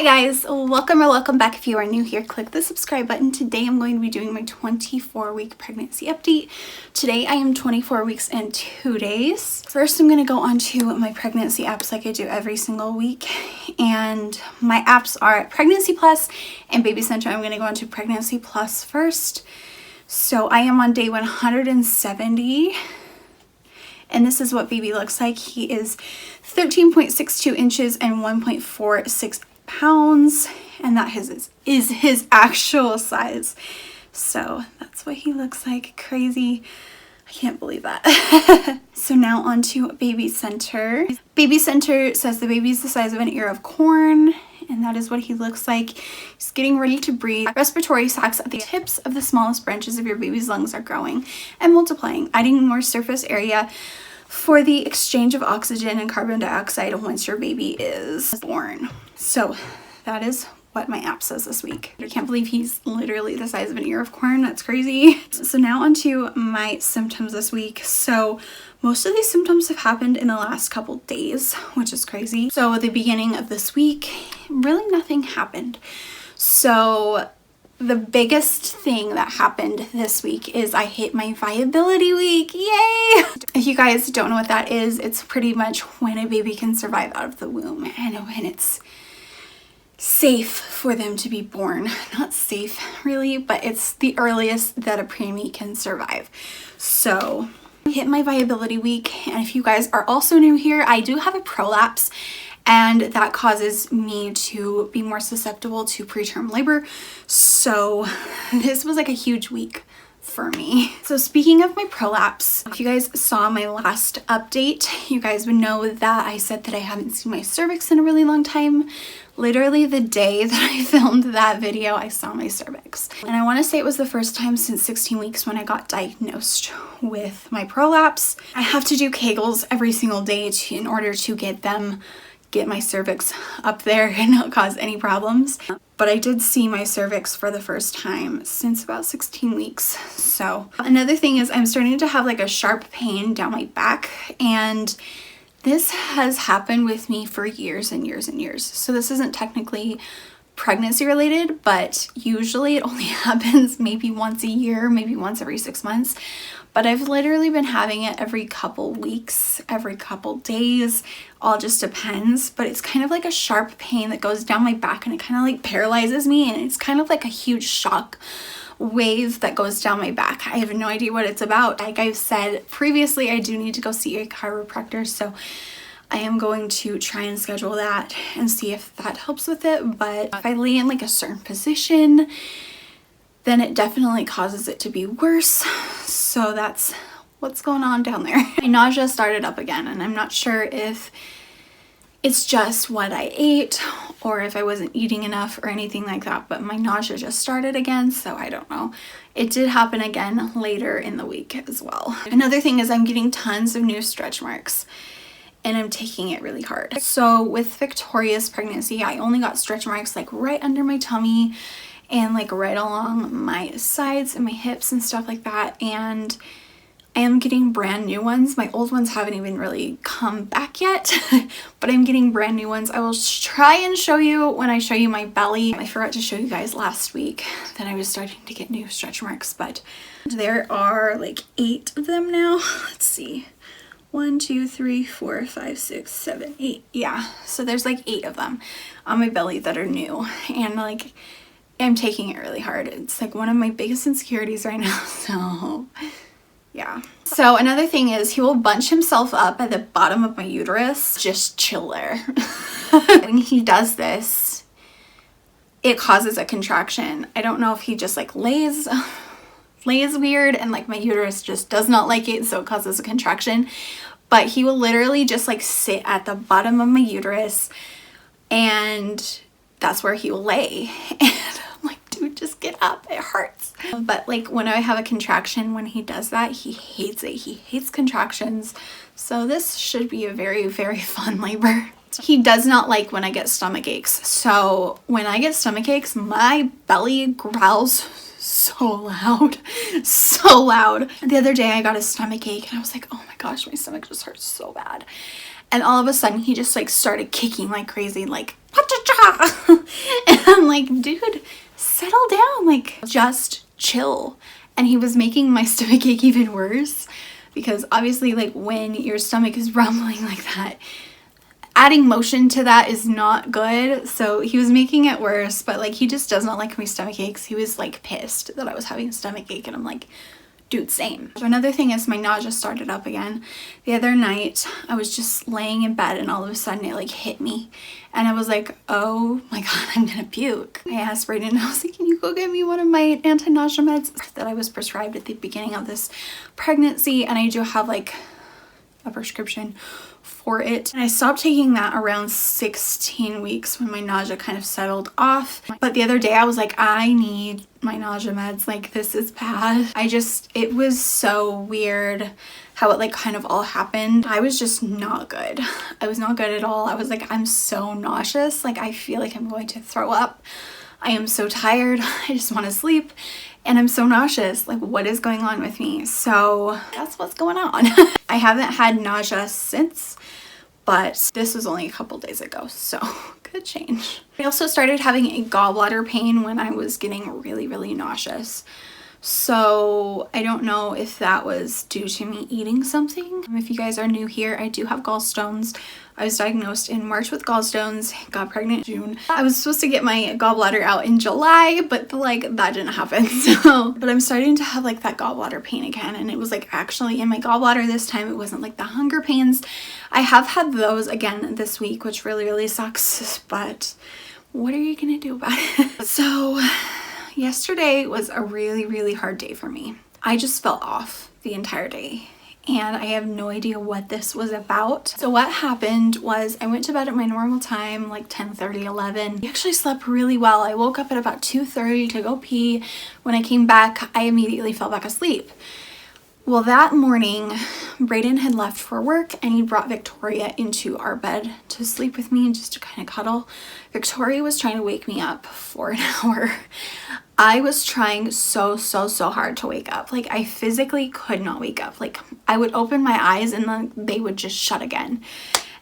Hi guys, welcome back. If you are new here, click the subscribe button. Today I'm going to be doing my 24-week pregnancy update. Today I am 24 weeks and 2 days. First I'm going to go on to my pregnancy apps like I do every single week, and my apps are Pregnancy Plus and Baby Center. I'm going to go on to Pregnancy Plus first. So I am on day 170. And this is what baby looks like. He is 13.62 inches and 1.46 pounds. And that is his actual size. So that's what he looks like. Crazy. I can't believe that. So now on to Baby Center. Baby Center says the baby's the size of an ear of corn. And that is what he looks like. He's getting ready to breathe. Respiratory sacs at the tips of the smallest branches of your baby's lungs are growing and multiplying, adding more surface area for the exchange of oxygen and carbon dioxide once your baby is born. So that is what my app says this week. I can't believe he's literally the size of an ear of corn. That's crazy. So now on to my symptoms this week. So most of these symptoms have happened in the last couple days, which is crazy. So at the beginning of this week, really nothing happened. So the biggest thing that happened this week is I hit my viability week. Yay! If you guys don't know what that is, it's pretty much when a baby can survive out of the womb and when it's safe for them to be born. Not safe really, but it's the earliest that a preemie can survive. So I hit my viability week, and if you guys are also new here, I do have a prolapse, and that causes me to be more susceptible to preterm labor. So this was like a huge week for me. So speaking of my prolapse, if you guys saw my last update, you guys would know that I said that I haven't seen my cervix in a really long time. Literally the day that I filmed that video, I saw my cervix. And I want to say it was the first time since 16 weeks when I got diagnosed with my prolapse. I have to do Kegels every single day in order to get my cervix up there and not cause any problems. But I did see my cervix for the first time since about 16 weeks. So another thing is I'm starting to have like a sharp pain down my back, and this has happened with me for years and years and years. So this isn't technically pregnancy related, but usually it only happens maybe once a year, maybe once every 6 months. But I've literally been having it every couple weeks, every couple days, all just depends. But it's kind of like a sharp pain that goes down my back, and it kind of like paralyzes me, and it's kind of like a huge shock wave that goes down my back. I have no idea what it's about. Like I've said previously, I do need to go see a chiropractor, so I am going to try and schedule that and see if that helps with it. But if I lay in like a certain position, then it definitely causes it to be worse. So that's what's going on down there. My nausea started up again, and I'm not sure if it's just what I ate or if I wasn't eating enough or anything like that, but my nausea just started again, so I don't know. It did happen again later in the week as well. Another thing is I'm getting tons of new stretch marks, and I'm taking it really hard. So with Victoria's pregnancy, I only got stretch marks like right under my tummy and like right along my sides and my hips and stuff like that, and I am getting brand new ones. My old ones haven't even really come back yet, but I'm getting brand new ones. I will try and show you when I show you my belly. I forgot to show you guys last week that I was starting to get new stretch marks, but there are like 8 of them now. Let's see. 1, 2, 3, 4, 5, 6, 7, 8. Yeah, so there's like 8 of them on my belly that are new, and like I'm taking it really hard. It's like one of my biggest insecurities right now, so yeah. So another thing is he will bunch himself up at the bottom of my uterus, just chill there. When he does this, it causes a contraction. I don't know if he just like lays weird and like my uterus just does not like it, so it causes a contraction. But he will literally just like sit at the bottom of my uterus, and that's where he will lay. And I'm like, dude, just get up, it hurts. But like when I have a contraction, when he does that, he hates it. He hates contractions. So this should be a very, very fun labor. He does not like when I get stomach aches. So when I get stomach aches, my belly growls so loud, so loud. The other day I got a stomach ache, and I was like, oh my gosh, my stomach just hurts so bad. And all of a sudden he just like started kicking like crazy, like And I'm like, dude, settle down, like just chill. And he was making my stomach ache even worse, because obviously like when your stomach is rumbling like that, adding motion to that is not good. So he was making it worse, but like he just does not like my stomach aches. He was like pissed that I was having a stomach ache, and I'm like, dude, same. So another thing is my nausea started up again. The other night I was just laying in bed and all of a sudden it like hit me, and I was like, oh my god, I'm gonna puke. I asked Brayden, I was like, can you go get me one of my anti-nausea meds that I was prescribed at the beginning of this pregnancy, and I do have like a prescription for it. And I stopped taking that around 16 weeks when my nausea kind of settled off. But the other day I was like, I need my nausea meds, like this is bad. It was so weird how it like kind of all happened. I was just not good. I was not good at all. I was like, I'm so nauseous, like I feel like I'm going to throw up. I am so tired. I just want to sleep. And I'm so nauseous. Like, what is going on with me? So that's what's going on. I haven't had nausea since, but this was only a couple days ago, so good change. I also started having a gallbladder pain when I was getting really, really nauseous. So I don't know if that was due to me eating something. If you guys are new here, I do have gallstones. I was diagnosed in March with gallstones, got pregnant in June. I was supposed to get my gallbladder out in July, but like that didn't happen. But I'm starting to have like that gallbladder pain again, and it was like actually in my gallbladder this time. It wasn't like the hunger pains. I have had those again this week, which really, really sucks, but what are you gonna do about it? So yesterday was a really, really hard day for me. I just felt off the entire day, and I have no idea what this was about. So what happened was I went to bed at my normal time, like 10:30, 11. I actually slept really well. I woke up at about 2:30 to go pee. When I came back, I immediately fell back asleep. Well, that morning, Brayden had left for work and he brought Victoria into our bed to sleep with me and just to kind of cuddle. Victoria was trying to wake me up for an hour. I was trying so hard to wake up. Like I physically could not wake up. Like I would open my eyes and then they would just shut again.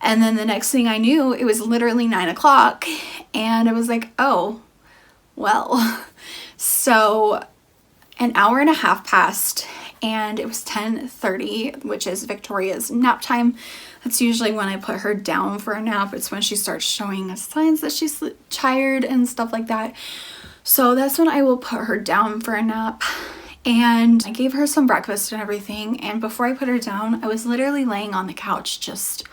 And then the next thing I knew, it was literally 9 o'clock and I was like, oh, well. So an hour and a half passed and it was 10:30, which is Victoria's nap time. That's usually when I put her down for a nap. It's when she starts showing us signs that she's tired and stuff like that. So that's when I will put her down for a nap. And I gave her some breakfast and everything. And before I put her down, I was literally laying on the couch just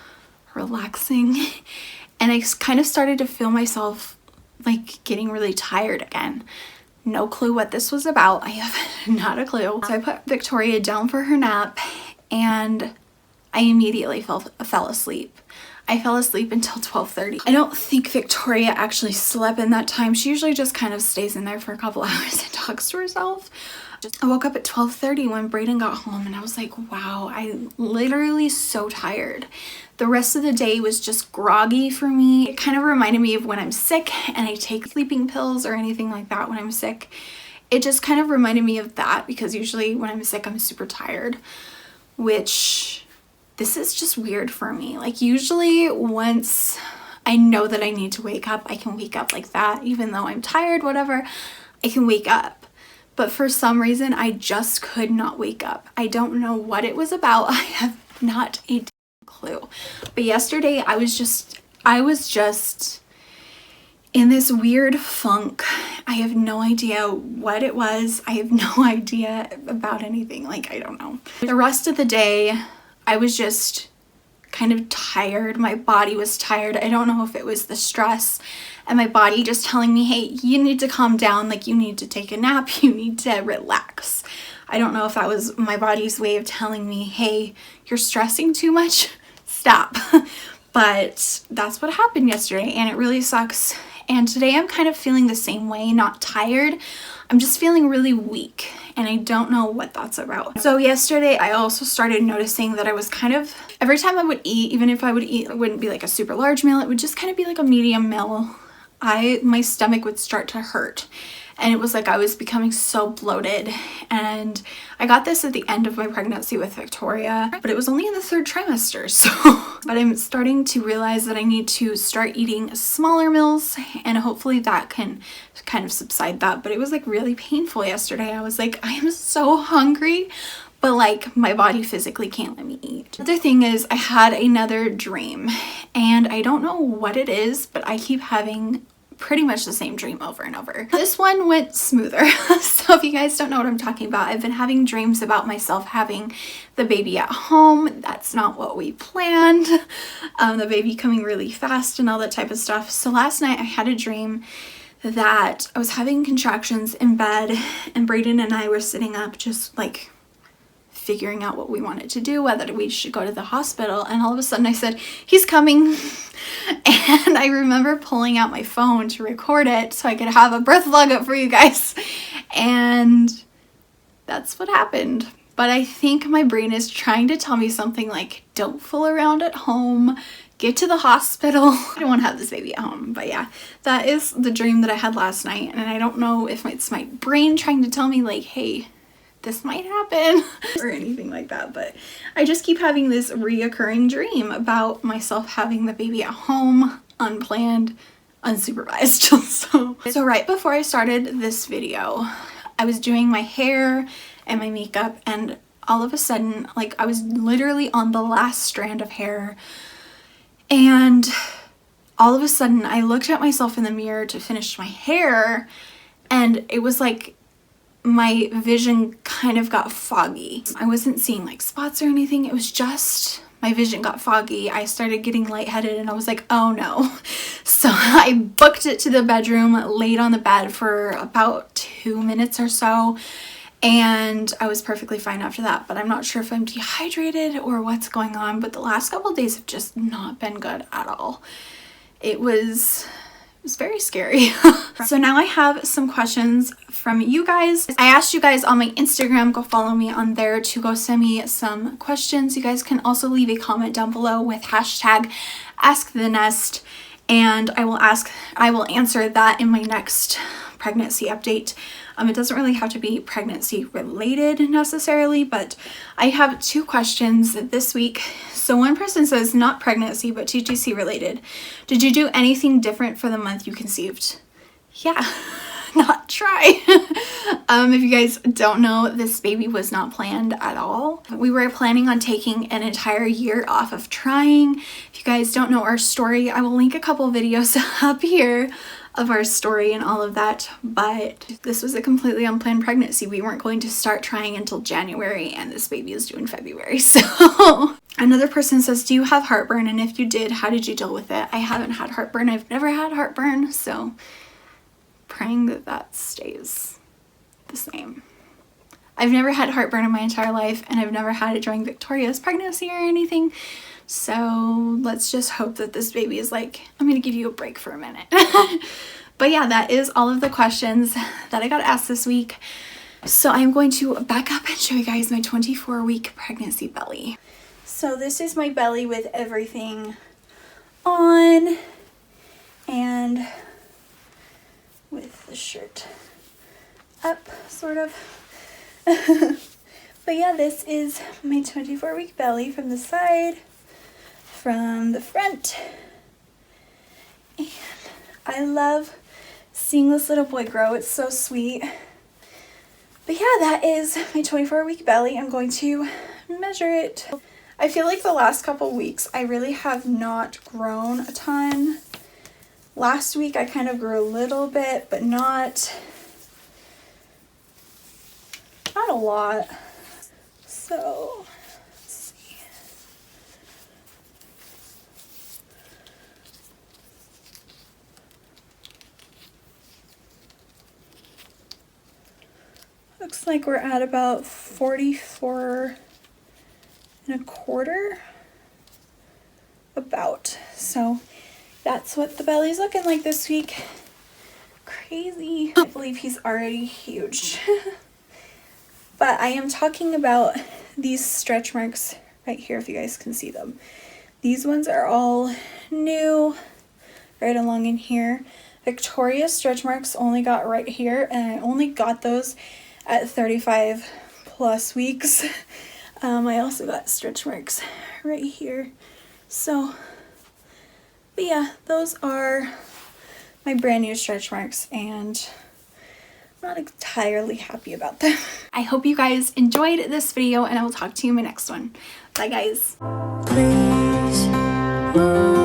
relaxing. And I kind of started to feel myself like getting really tired again. No clue what this was about. I have not a clue. So I put Victoria down for her nap and I immediately fell asleep. I fell asleep until 12:30. I don't think Victoria actually slept in that time. She usually just kind of stays in there for a couple hours and talks to herself. I woke up at 12:30 when Brayden got home and I was like, wow, I'm literally so tired. The rest of the day was just groggy for me. It kind of reminded me of when I'm sick and I take sleeping pills or anything like that when I'm sick. It just kind of reminded me of that because usually when I'm sick, I'm super tired, which this is just weird for me. Like usually once I know that I need to wake up, I can wake up like that. Even though I'm tired, whatever, I can wake up. But for some reason, I just could not wake up. I don't know what it was about. I have not a clue. But yesterday I was just in this weird funk. I have no idea what it was. I have no idea about anything. Like, I don't know. The rest of the day, I was just kind of tired. My body was tired. I don't know if it was the stress and my body just telling me, hey, you need to calm down. Like you need to take a nap. You need to relax. I don't know if that was my body's way of telling me, hey, you're stressing too much. Stop. But that's what happened yesterday and it really sucks. And today I'm kind of feeling the same way, not tired. I'm just feeling really weak and I don't know what that's about. So yesterday I also started noticing that I was kind of, every time I would eat, even if I would eat, it wouldn't be like a super large meal. It would just kind of be like a medium meal. My stomach would start to hurt. and it was like I was becoming so bloated. And I got this at the end of my pregnancy with Victoria, but it was only in the 3rd trimester, so but I'm starting to realize that I need to start eating smaller meals, and hopefully that can kind of subside that. But it was like really painful yesterday. I was like, I am so hungry, but like my body physically can't let me eat. The other thing is I had another dream, and I don't know what it is, but I keep having pretty much the same dream over and over. This one went smoother. So if you guys don't know what I'm talking about, I've been having dreams about myself having the baby at home. That's not what we planned. The baby coming really fast and all that type of stuff. So last night I had a dream that I was having contractions in bed, and Brayden and I were sitting up just like figuring out what we wanted to do, whether we should go to the hospital, and all of a sudden I said, he's coming. And I remember pulling out my phone to record it so I could have a birth vlog up for you guys, and that's what happened. But I think my brain is trying to tell me something like, don't fool around at home, get to the hospital. I don't want to have this baby at home. But yeah, that is the dream that I had last night, and I don't know if it's my brain trying to tell me like, hey, this might happen or anything like that, but I just keep having this reoccurring dream about myself having the baby at home, unplanned, unsupervised. So right before I started this video, I was doing my hair and my makeup, and all of a sudden, like, I was literally on the last strand of hair, and all of a sudden I looked at myself in the mirror to finish my hair, and it was like my vision kind of got foggy. I wasn't seeing like spots or anything. It was just my vision got foggy. I started getting lightheaded, and I was like, oh no. So I booked it to the bedroom, laid on the bed for about 2 minutes or so, and I was perfectly fine after that. But I'm not sure if I'm dehydrated or what's going on, but the last couple of days have just not been good at all. It was very scary. So now I have some questions from you guys. I asked you guys on my Instagram, go follow me on there to go send me some questions. You guys can also leave a comment down below with hashtag #AskTheNest, and I will answer that in my next pregnancy update. It doesn't really have to be pregnancy related necessarily, but I have 2 questions this week. So one person says, not pregnancy, but TTC related. Did you do anything different for the month you conceived? Yeah, not try. If you guys don't know, this baby was not planned at all. We were planning on taking an entire year off of trying. If you guys don't know our story, I will link a couple videos up here of our story and all of that, but this was a completely unplanned pregnancy. We weren't going to start trying until January, and this baby is due in February. So another person says, do you have heartburn, and if you did, how did you deal with it? I haven't had heartburn. I've never had heartburn, so praying that that stays the same. I've never had heartburn in my entire life, and I've never had it during Victoria's pregnancy or anything. So let's just hope that this baby is like, I'm gonna give you a break for a minute. But yeah, that is all of the questions that I got asked this week. So I'm going to back up and show you guys my 24-week pregnancy belly. So this is my belly with everything on and with the shirt up, sort of. But yeah, this is my 24-week belly from the side, from the front, and I love seeing this little boy grow. It's so sweet. But yeah, that is my 24-week belly. I'm going to measure it. I feel like the last couple weeks I really have not grown a ton. Last week I kind of grew a little bit, but not a lot. So let's see. Looks like we're at about 44 and a quarter, about. So that's what the belly's looking like this week. Crazy. I believe he's already huge. But I am talking about these stretch marks right here, if you guys can see them. These ones are all new, right along in here. Victoria's stretch marks only got right here, and I only got those at 35 plus weeks. I also got stretch marks right here. So, but yeah, those are my brand new stretch marks, and I'm not entirely happy about them. I hope you guys enjoyed this video, and I will talk to you in my next one. Bye guys. Please move.